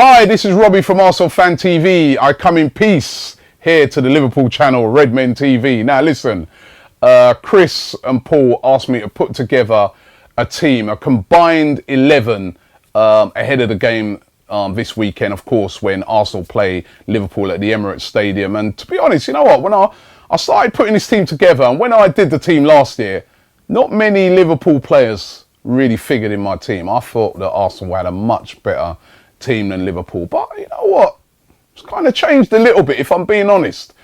Hi, this is Robbie from Arsenal FanTV. I come in peace here to the Liverpool channel, Redmen TV. Now listen, Chris and Paul asked me to put together a team, a combined 11 ahead of the game this weekend, of course, when Arsenal play Liverpool at the Emirates Stadium. And to be honest, you know what, when I started putting this team together, and when I did the team last year, not many Liverpool players really figured in my team. I thought that Arsenal had a much better team than Liverpool, but you know what, it's kind of changed a little bit, if I'm being honest.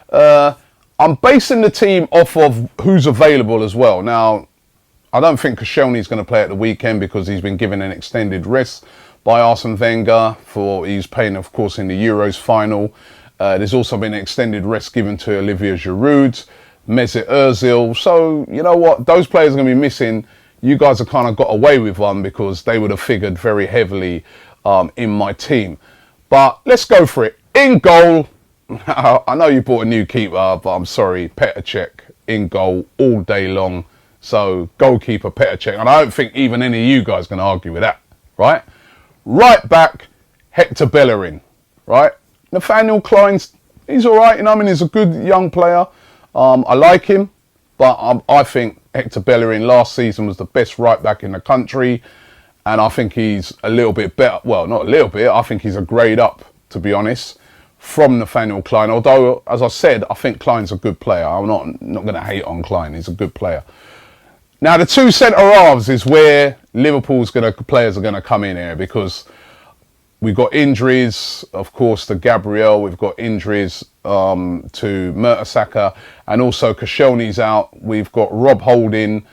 I'm basing the team off of who's available as well. Now, I don't think Koscielny's going to play at the weekend because he's been given an extended rest by Arsene Wenger he's playing, of course, in the Euros final. There's also been an extended rest given to Olivier Giroud, Mesut Ozil. So, you know what, those players are going to be missing. You guys have kind of got away with one because they would have figured very heavily in my team. But let's go for it. In goal, I know you bought a new keeper, but I'm sorry, Petr Cech in goal all day long. So goalkeeper Petr Cech, and I don't think even any of you guys can argue with that, right? Right back, Hector Bellerin, right? Nathaniel Klein's, he's all right, you know, I mean, he's a good young player. I like him, but I think Hector Bellerin last season was the best right back in the country. And I think he's a little bit better. Well, not a little bit. I think he's a grade up, to be honest, from Nathaniel Klein. Although, as I said, I think Klein's a good player. I'm not going to hate on Klein. He's a good player. Now, the two centre-halves is where Liverpool's players are going to come in here, because we've got injuries, of course, to Gabriel. We've got injuries to Mertesacker, and also Koscielny's out. We've got Rob Holding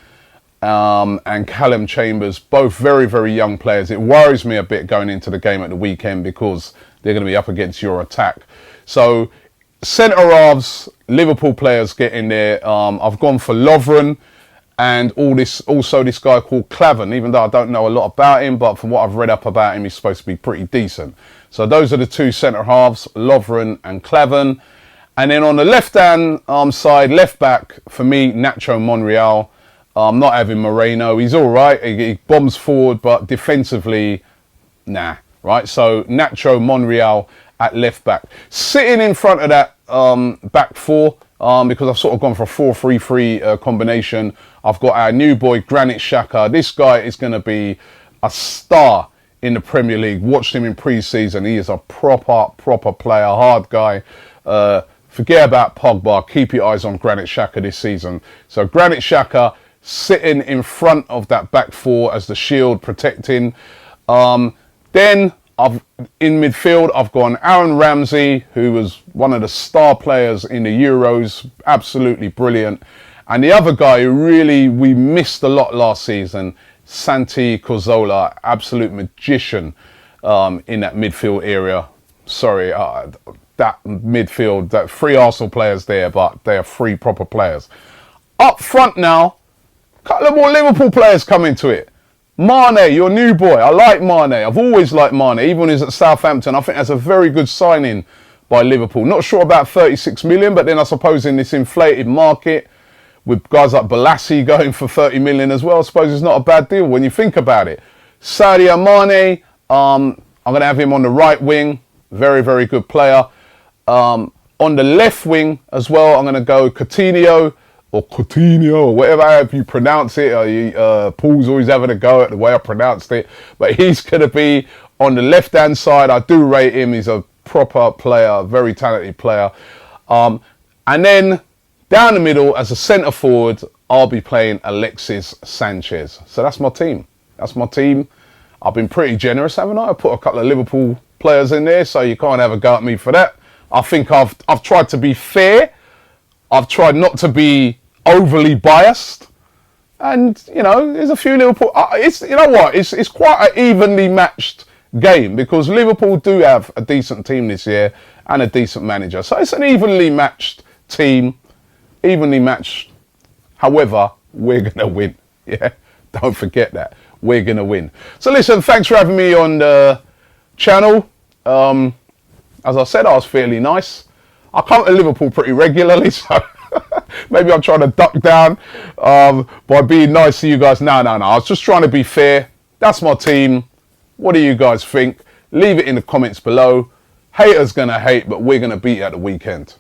and Callum Chambers, both very, very young players. It worries me a bit going into the game at the weekend because they're going to be up against your attack. So, centre-halves, Liverpool players get in there. I've gone for Lovren and also this guy called Klavan, even though I don't know a lot about him, but from what I've read up about him, he's supposed to be pretty decent. So those are the two centre-halves, Lovren and Klavan. And then on the left-hand side, left-back, for me, Nacho Monreal. I'm not having Moreno. He's all right. He bombs forward, but defensively, nah. Right? So Nacho Monreal at left back. Sitting in front of that back four, because I've sort of gone for a 4-3-3 combination. I've got our new boy, Granit Xhaka. This guy is going to be a star in the Premier League. Watched him in pre-season. He is a proper player, hard guy. Forget about Pogba. Keep your eyes on Granit Xhaka this season. So Granit Xhaka sitting in front of that back four as the shield protecting. Then in midfield, I've gone Aaron Ramsey, who was one of the star players in the Euros, absolutely brilliant. And the other guy who really we missed a lot last season, Santi Cazorla, absolute magician in that midfield area. Sorry, that midfield, that three Arsenal players there, but they are three proper players. Up front now, a couple of more Liverpool players come into it. Mane, your new boy. I like Mane. I've always liked Mane, even when he's at Southampton. I think that's a very good signing by Liverpool. Not sure about 36 million, but then I suppose in this inflated market, with guys like Balassi going for 30 million as well, I suppose it's not a bad deal when you think about it. Sadio Mane, I'm going to have him on the right wing. Very, very good player. On the left wing as well, I'm going to go Coutinho, or Coutinho, or whatever you pronounce it. Paul's always having a go at the way I pronounced it. But he's going to be on the left-hand side. I do rate him. He's a proper player, very talented player. And then down the middle, as a centre-forward, I'll be playing Alexis Sanchez. So that's my team. That's my team. I've been pretty generous, haven't I? I put a couple of Liverpool players in there, so you can't have a go at me for that. I think I've tried to be fair. I've tried not to be overly biased, and you know, there's a few Liverpool. It's, you know what? It's quite an evenly matched game because Liverpool do have a decent team this year and a decent manager, so it's an evenly matched team, evenly matched. However, we're gonna win. Yeah, don't forget that we're gonna win. So listen, thanks for having me on the channel. As I said, I was fairly nice. I come to Liverpool pretty regularly, so maybe I'm trying to duck down by being nice to you guys. No. I was just trying to be fair. That's my team. What do you guys think? Leave it in the comments below. Haters gonna hate, but we're gonna beat you at the weekend.